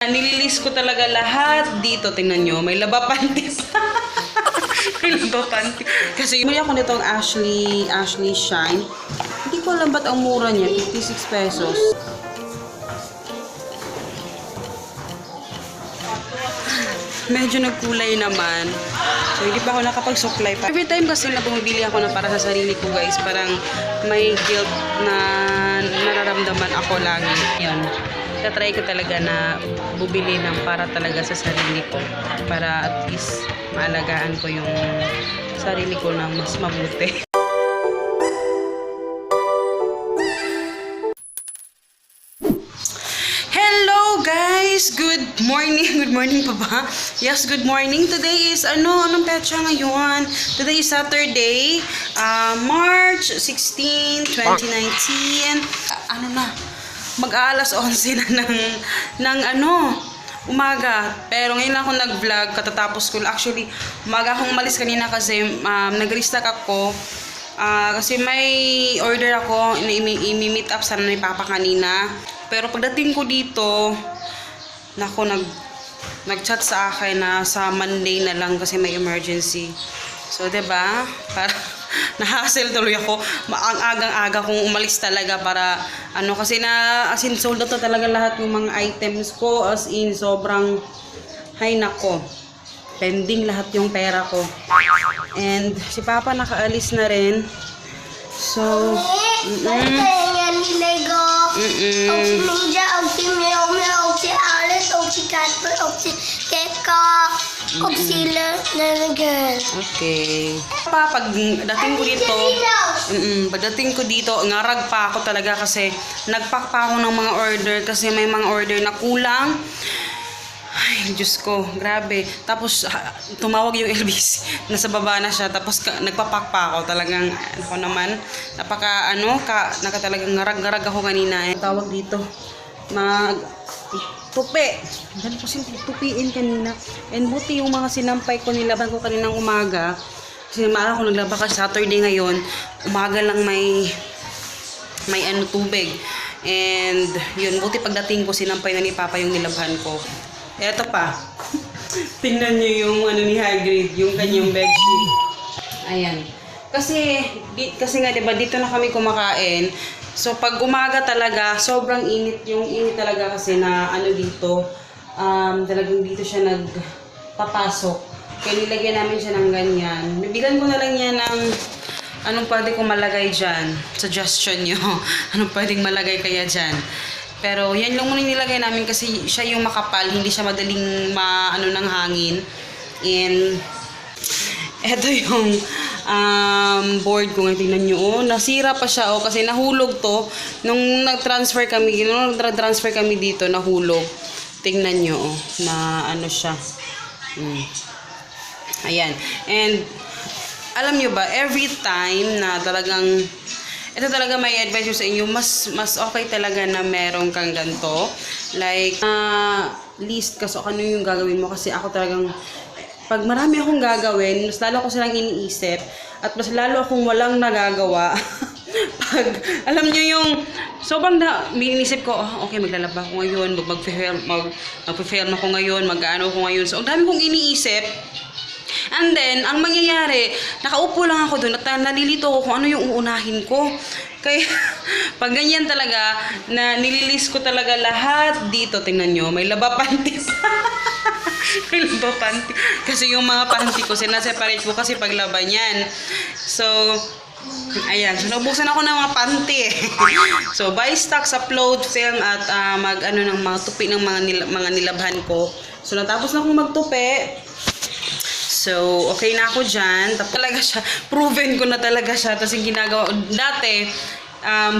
na nililis ko talaga lahat dito. Tingnan nyo, may laba panty pa. May laba panty. Kasi muli ako nitong Ashley Shine. Hindi ko alam ba't ang mura niya, 56 pesos. Medyo nagkulay naman. So, hindi pa ako nakapag-supply pa. Every time kasi na bumibili ako na para sa sarili ko, guys, parang may guilt na nararamdaman ako lagi. Yun. Tatry ko talaga na bubili ng para talaga sa sarili ko. Para at least maalagaan ko yung sarili ko na mas mabuti. Good morning. Good morning pa ba? Yes, good morning. Today is anong petsa ngayon? Today is Saturday, March 16, 2019. Mag-aalas 11 na ng umaga. Pero ngayon lang ako nag-vlog katatapos ko. Actually, umaga akong umalis kanina kasi nag-restock ako. Kasi may order ako, i-meet up sana ni Papa kanina. Pero pagdating ko dito, nag-chat sa akin na sa Monday na lang kasi may emergency. So, 'di ba? Para na-hassle tuloy ako. Ang agang-aga kong umalis talaga para kasi as in sold out na talaga lahat ng mga items ko, as in sobrang nako. Pending lahat yung pera ko. And si Papa nakaalis na rin. So, okay. Pagdating ko dito, ngarag pa ako talaga kasi nagpack pa ako ng mga order kasi may mga order na kulang. Ay, Diyos ko, grabe. Tapos, tumawag yung Elvis. Nasa baba na siya. Tapos, nagpapak pa ako. Talagang, ako naman, talagang ngarag-ngarag ako kanina. Tawag dito, tupi. Dali ko tupiin kanina. And buti yung mga sinampay ko, nilaban ko kaninang umaga. Kasi maala ko naglaba kasi Saturday ngayon. Umaga lang may tubig. And, yun, buti pagdating ko, sinampay na ni Papa yung nilabhan ko. Eto pa. Tingnan nyo yung ni Hagrid, yung kanyang bedsheet. Ayan. Kasi nga, diba, dito na kami kumakain. So, pag umaga talaga, sobrang init. Yung init talaga kasi na dito. Talagang dito siya nagpapasok. Kaya nilagyan namin siya ng ganyan. Bibilan ko na lang yan ng anong pwede kong malagay dyan. Suggestion nyo. Anong pwedeng malagay kaya dyan. Pero yan lang muna nilagay namin kasi siya yung makapal, hindi siya madaling ng hangin. And eto yung board ko, tingnan nyo, nasira pa siya kasi nahulog to. Nung nag-transfer kami dito, nahulog. Tingnan nyo, na siya. Ayan. And alam nyo ba, every time na talagang ito talaga may advice ko sa inyo, mas okay talaga na meron kang ganito. Like, list ka so ano yung gagawin mo. Kasi ako talagang, pag marami akong gagawin, mas lalo ko silang iniisip. At mas lalo akong walang nagagawa. Pag, alam nyo yung, sobrang may inisip ko, okay, maglalaba ako ngayon, mag-film ako ngayon, mag-ano ako ngayon. So, ang dami kong iniisip. And then, ang mangyayari, nakaupo lang ako doon at nalilito ko kung ano yung uunahin ko. Kaya, pag ganyan talaga, na nililis ko talaga lahat dito, tingnan nyo, may laba panty pa. May laba panty. Kasi yung mga panty ko, sinaseparate ko kasi paglaban yan. So, ayan, so naubusan ako ng mga panty eh. So, buy stocks, upload film at ng mga tupi ng mga nilabhan ko. So, natapos na akong magtupi. So, okay na ako dyan. Tapos talaga siya, proven ko na talaga siya. Tapos yung ginagawa, dati,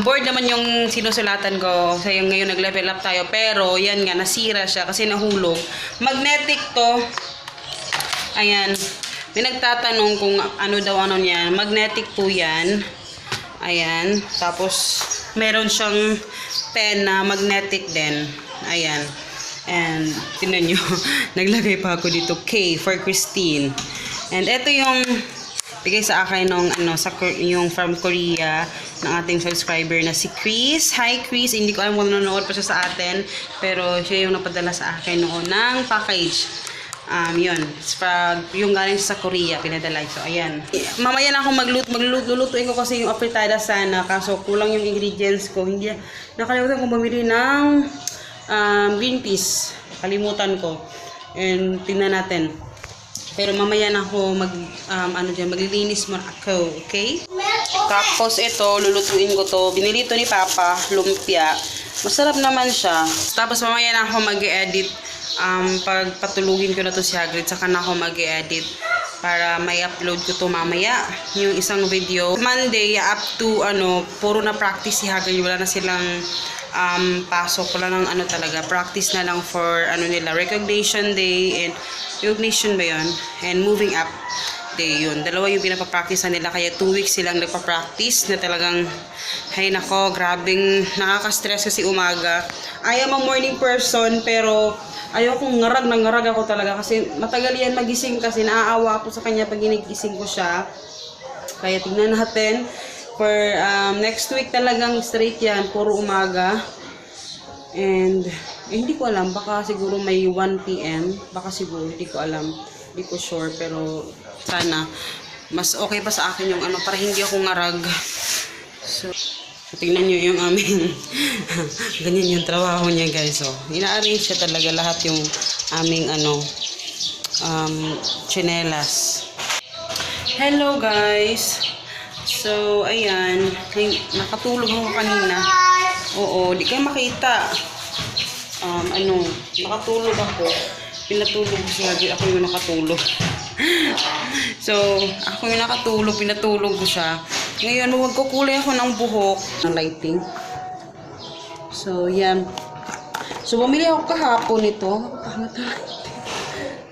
board naman yung sinusulatan ko. So, yung ngayon nag-level up tayo. Pero, yan nga, nasira siya kasi nahulog. Magnetic to. Ayan. May nagtatanong kung ano niyan. Magnetic po yan. Ayan. Tapos, meron siyang pen na magnetic din. Ayan. And, tinan nyo, naglagay pa ako dito, K for Christine. And, ito yung bigay sa akin nung, yung from Korea. ng ating subscriber na si Chris. Hi Chris, hindi ko alam kung nanonood pa siya sa atin, pero siya yung napadala sa akin noon ng package. Yun, yung galing sa Korea, pinadala. So, ayan. Mamaya na ako maglulutuin ko kasi yung afritada sana, kaso kulang yung ingredients ko. Hindi, nakalimutan kong bumili ng green peas. Kalimutan ko. And tingnan natin. Pero mamaya na ako maglilinis mo ako, okay? Tapos ito, lulutuin ko to. Binili to ni Papa, lumpia. Masarap naman siya. Tapos mamaya na ako mag-edit. Pagpatulugin ko na to si Hagrid, saka na ako mag-edit para may upload ko to mamaya. Yung isang video. Monday, up to, puro na practice si Hagrid. Wala na silang pasok. Wala nang talaga. Practice na lang for, nila, recognition day and recognition ba yun? And moving up day yun. Dalawa yung pinapapractice nila. Kaya 2 weeks silang nagpa-practice na talagang, hay nako, grabing nakaka-stress kasi umaga. I am a morning person, pero ayaw kong ngarag ako talaga kasi matagal yan magising kasi naaawa ako sa kanya pag ginigising ko siya. Kaya tignan natin. For next week talagang straight yan, puro umaga. And hindi ko alam, baka siguro may 1 PM, baka siguro, hindi ko alam, hindi ko sure, pero sana mas okay pa sa akin yung para hindi ako ngarag. So tingnan nyo yung aming ganyan yung trabaho niya guys. So ina-arrange siya talaga lahat yung aming chinelas. Hello guys. So ayan, nakatulog ako kanina. Oo, di kayo makita. Nakatulog ako. Pinatulog ko siya, ako yung nakatulog. So, ako yung nakatulog, pinatulog ko siya. Ngayon, magkukulay ako ng buhok. Ng lighting. So, yan. So, bumili ako kahapon nito.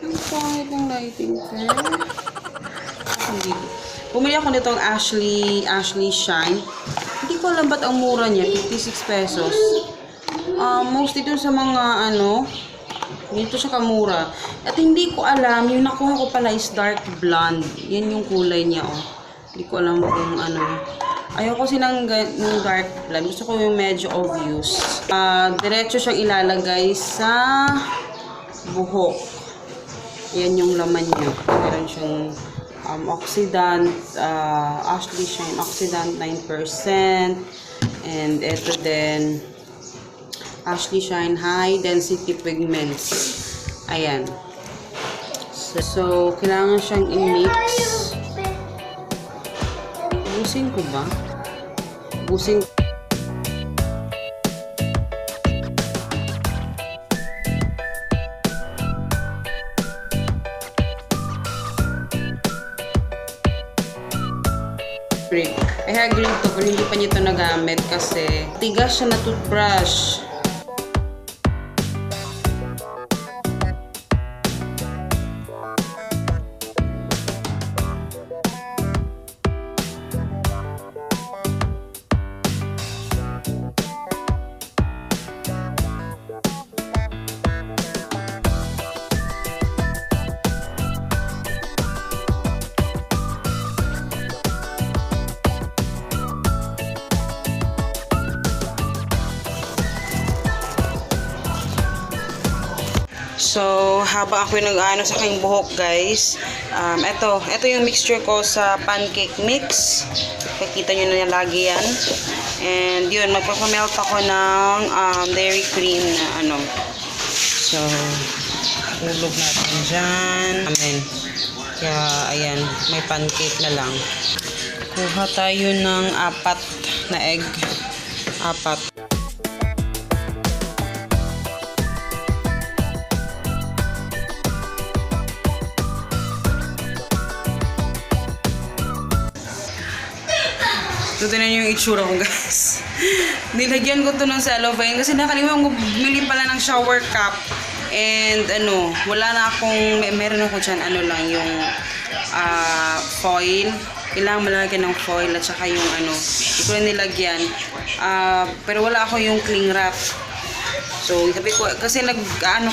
Ang pangit ng lighting. Hindi. Bumili ako nitong Ashley Shine. Hindi ko alam ba't ang mura niya, 56 pesos. Mostly dun sa mga dito siya kamura. At hindi ko alam, yung nakuha ko pala is dark blonde. Yan yung kulay niya, oh. Hindi ko alam kung ayaw ko ng dark blonde. Gusto ko yung medyo obvious. Diretso siyang ilalagay sa buhok. Yan yung laman niya. Meron siyang oxidant, Ashley Shine oxidant 9%. And ito din, Ashley Shine High Density Pigments. Ayan. So kailangan siyang i-mix. Busin ko ba? Busin. I agree to, pero hindi pa niya ito nagamit kasi tigas siya na toothbrush. So, habang ako yung nag-ano sa aking buhok, guys, ito yung mixture ko sa pancake mix. Nakikita nyo na lagi yan. And yun, magpapamelt ako ng dairy cream na So, hulog natin dyan. Amen. Kaya, ayan, may pancake na lang. Kuha tayo ng 4 na egg. 4. So, tinan nyo yung itsura ko, guys. Nilagyan ko to ng cellophane kasi nakalimutan ko bumili pala ng shower cap. And, wala na akong, meron ako dyan, yung foil. Kailangan malagyan ng foil at saka yung, hindi ko na nilagyan. Pero wala ako yung cling wrap. So, sabi ko, kasi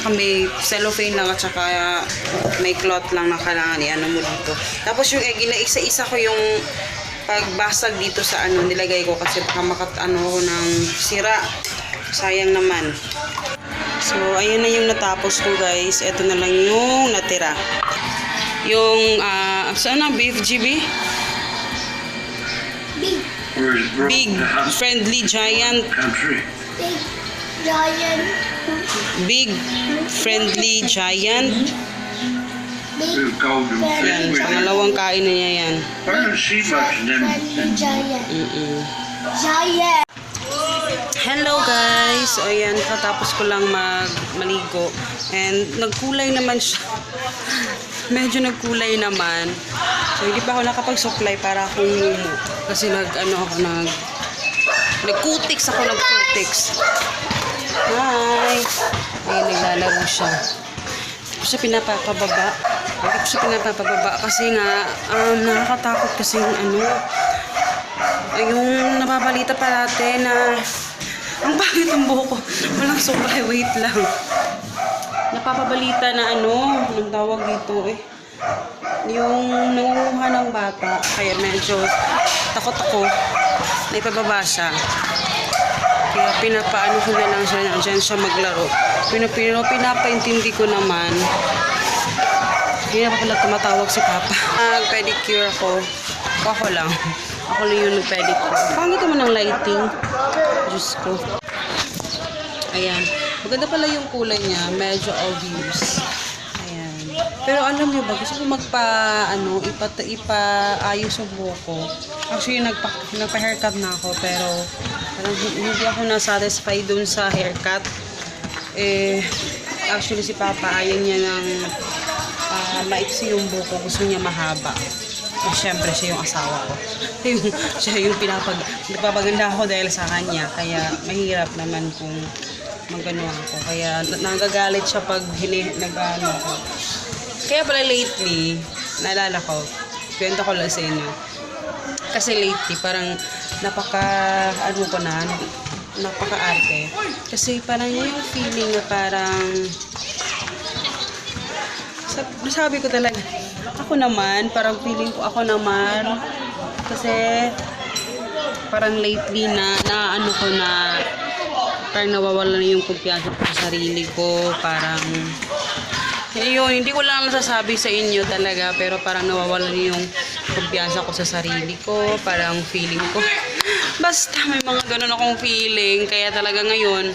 kami, cellophane lang at saka may cloth lang na kailangan mo dito. Tapos yung egg, isa-isa ko yung pagbasag dito sa ano, nilagay ko kasi baka makatano ko ng sira. Sayang naman. So, ayun na yung natapos ko, guys. Ito na lang yung natira. Yung, saan na? Beef GB? Big Friendly Giant. Big giant. Big Friendly Giant. Big Yan, pangalawang kain na niya yan. friendly giant. Giant. Hello guys! So ayan, katapos ko lang maligo. And nagkulay naman siya. Medyo nagkulay naman. So hindi pa ako nakapag-supply para akong mumu. Kasi nagkutiks ako, nagkutiks. Hi! Ayun, naglalaro siya. Hindi ko siya pinapapababa. Kasi nga, nakakatakot kasi yung nababalita parate na ang pangit ang buhok ko. Walang supply, wait lang. Napapabalita na anong tawag dito yung nangunguha ng bata. Kaya medyo takot ako na ipababa siya. Kaya pinapaano ko na lang siya, dyan siya maglaro. Pinapaintindi ko naman. Hindi na pala tumatawag si Papa. Pedicure ako. Ako lang yung nag-pedicure. Pangit naman ng lighting. Diyos ko. Ayan. Maganda pala yung kulay niya. Medyo obvious. Ayan. Pero alam niyo ba, gusto ko ipaayos sa buhok ko. Actually, nagpa-haircut na ako. Pero parang hindi ako na-satisfy dun sa haircut. Actually, si Papa, ayaw niya ng maiksi yung buhok ko. Gusto niya mahaba. Siyempre, siya yung asawa ko. Siya yung nagpapaganda ako dahil sa kanya. Kaya mahirap naman kung magano ako. Kaya nagagalit siya pag nag-ano ako. Kaya pala lately, naalala ko, kwento ko lang sa inyo. Kasi lately, parang napaka-arte. Kasi parang yung feeling na parang nasabi ko talaga, ako naman, parang feeling ko ako naman, kasi parang lately parang nawawala na yung kumpiyansa ko sa sarili ko, parang, yun, hindi ko lang nasasabi sa inyo talaga, pero parang nawawala na yung kumpiyansa ko sa sarili ko, parang feeling ko, basta may mga ganun akong feeling, kaya talaga ngayon,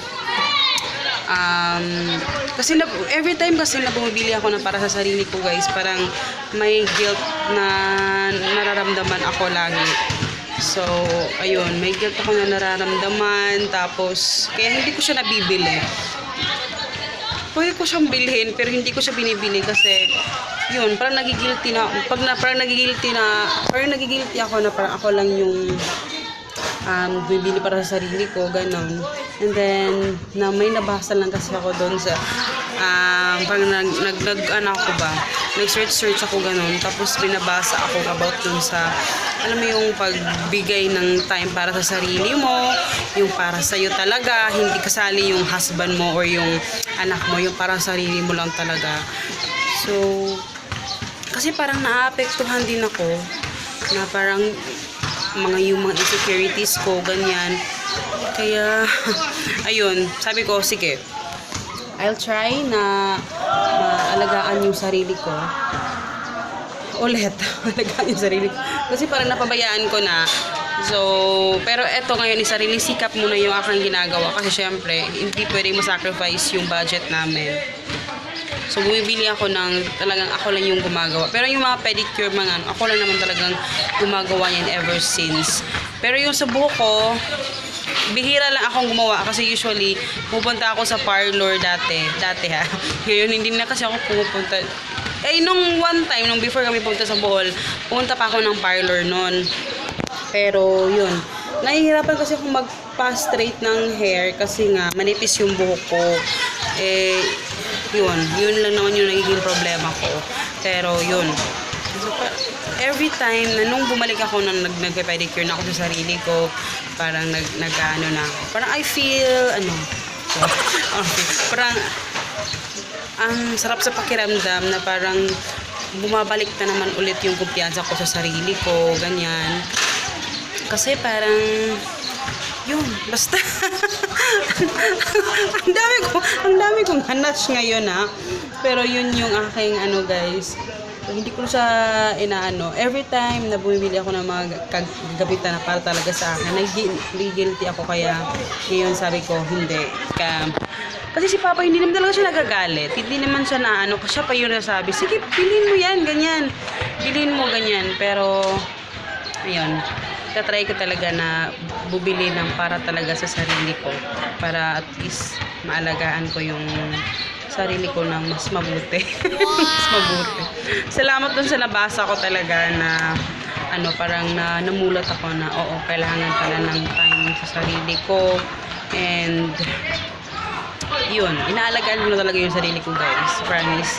kasi every time kasi na bumibili ako ng para sa sarili ko, guys, parang may guilt na nararamdaman ako lagi. So, ayun, may guilt ako na nararamdaman, tapos kaya hindi ko siya nabibili. Pwede ko siyang bilhin, pero hindi ko siya binibili kasi yun, parang nagigilty ako na parang ako lang yung bibili para sa sarili ko, ganon. And then, may nabasa lang kasi ako doon sa, parang nag-search ako ganon. Tapos, binabasa ako about doon sa, alam mo yung pagbigay ng time para sa sarili mo, yung para sa'yo talaga, hindi kasali yung husband mo or yung anak mo, yung para sa sarili mo lang talaga. So, kasi parang naapektuhan din ako, na parang, yung mga insecurities ko, ganyan. Kaya, ayun, sabi ko, sige, I'll try na maalagaan yung sarili ko. Alagaan yung sarili ko. Kasi parang napabayaan ko na. So, pero eto ngayon, sarili sikap muna yung aking ginagawa. Kasi syempre, hindi pwedeng masacrifice yung budget namin. So, bumibili ako talagang ako lang yung gumagawa. Pero yung mga pedicure, ako lang naman talagang gumagawa yan ever since. Pero yung sa buhok ko, bihira lang akong gumawa kasi usually, pupunta ako sa parlor dati ha. Ngayon, hindi na kasi ako pumupunta. Nung one time, nung before kami pumunta sa Bohol, pumunta pa ako ng parlor nun. Pero, yun. Nahihirapan kasi akong magpa-straight ng hair kasi nga, manipis yung buhok ko. Yun lang naman yung nagiging problema ko. Pero yun. So, every time na nung bumalik ako nagpe-pedicure na ako sa sarili ko, parang parang I feel, parang ang sarap sa pakiramdam na parang bumabalik na naman ulit yung kumpiyansa ko sa sarili ko, ganyan. Kasi parang, yun, basta. ang dami kong hanash ngayon ha. Pero yun yung aking ano guys. So, hindi ko siya inaano. Every time na bumibili ako ng mga gabitan na para talaga sa akin, guilty ako kaya ngayon sabi ko, hindi. Kasi si Papa hindi naman talaga siya nagagalit. Hindi naman siya na ano, kasi siya pa yun nasabi, sige, bilhin mo yan, ganyan. Bilhin mo, ganyan. Pero, ayun, tatry ko talaga na bubili ng para talaga sa sarili ko. Para at least maalagaan ko yung sarili ko ng mas mabuti. Mas mabuti. Salamat dun sa nabasa ko talaga na ano, parang namulat ako na oo, kailangan pala ng time sa sarili ko. And yun, inaalagaan ko na talaga yung sarili ko guys. Promise.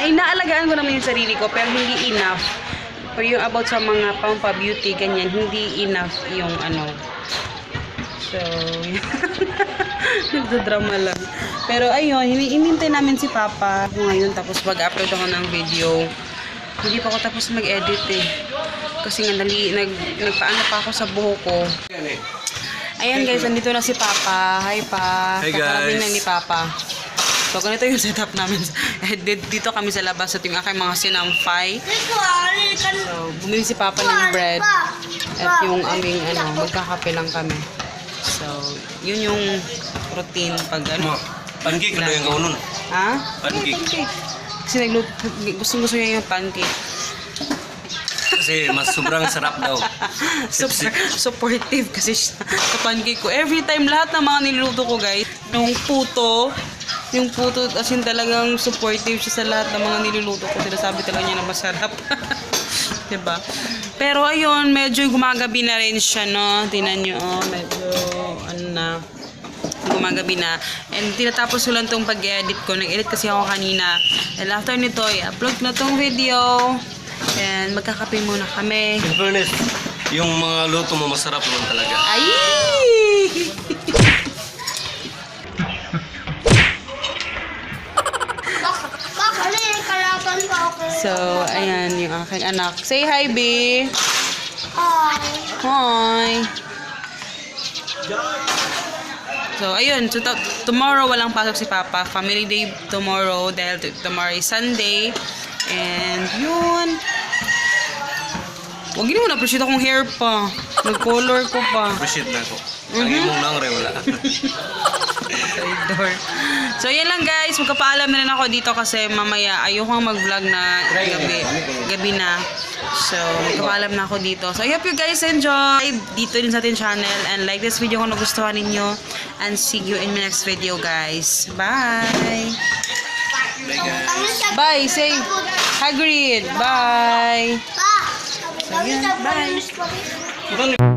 Inaalagaan ko naman yung sarili ko pero hindi enough. Pero yung about sa mga pampa-beauty, ganyan, hindi enough yung ano. So, nagdadrama lang. Pero ayun, hinihintay namin si Papa ngayon tapos mag-upload ako ng video. Hindi pa ako tapos mag-edit eh. Kasi nga nagpaano pa ako sa buhok ko. Ayan guys, nandito na si Papa. Hi Pa. Hey Kakarating guys. lang ni Papa. So, ganito yung setup namin. Dito kami sa labas at yung aking mga sinampay. So, bumili si Papa ng bread. At yung aming ano, magkakape lang kami. So, yun yung routine pag ano. Pancake na yung kaunon. Ha? Pancake. Kasi gusto niya yung pancake. Kasi mas sobrang sarap daw. Super supportive kasi siya sa pancake ko. Every time lahat ng mga niluluto ko guys, yung puto as in talagang supportive siya sa lahat ng mga niluluto ko. Sinasabi talaga niya na masarap. Diba? Pero ayun, medyo gumagabi na rin siya, no? Tingnan nyo, oh, medyo ano na, gumagabi na. And tinatapos ko lang tong pag-edit ko. Nag-edit kasi ako kanina. And after nito, i-upload ko na tong video. And magkakape muna kami. In fairness, yung mga luto mo masarap naman talaga. Ay! So, ayan yung aking anak. Say hi, B. Hi. Hi. So, ayun. So, tomorrow walang pasok si Papa. Family day tomorrow dahil tomorrow is Sunday. And yun. Huwag yun mo na-appreciate akong hair pa. Nag-color ko pa. Appreciate na ako. Ang imong nang wala. Door. So, yan lang guys. Magkapaalam na rin ako dito kasi mamaya ayokong mag-vlog na gabi na. So, magkapaalam na ako dito. So, I hope you guys enjoy dito din sa ating channel and like this video kung nagustuhan ninyo. And see you in my next video guys. Bye! Bye guys. Bye! Say Hagrid! Bye! Pa, So, yan. Bye! Ito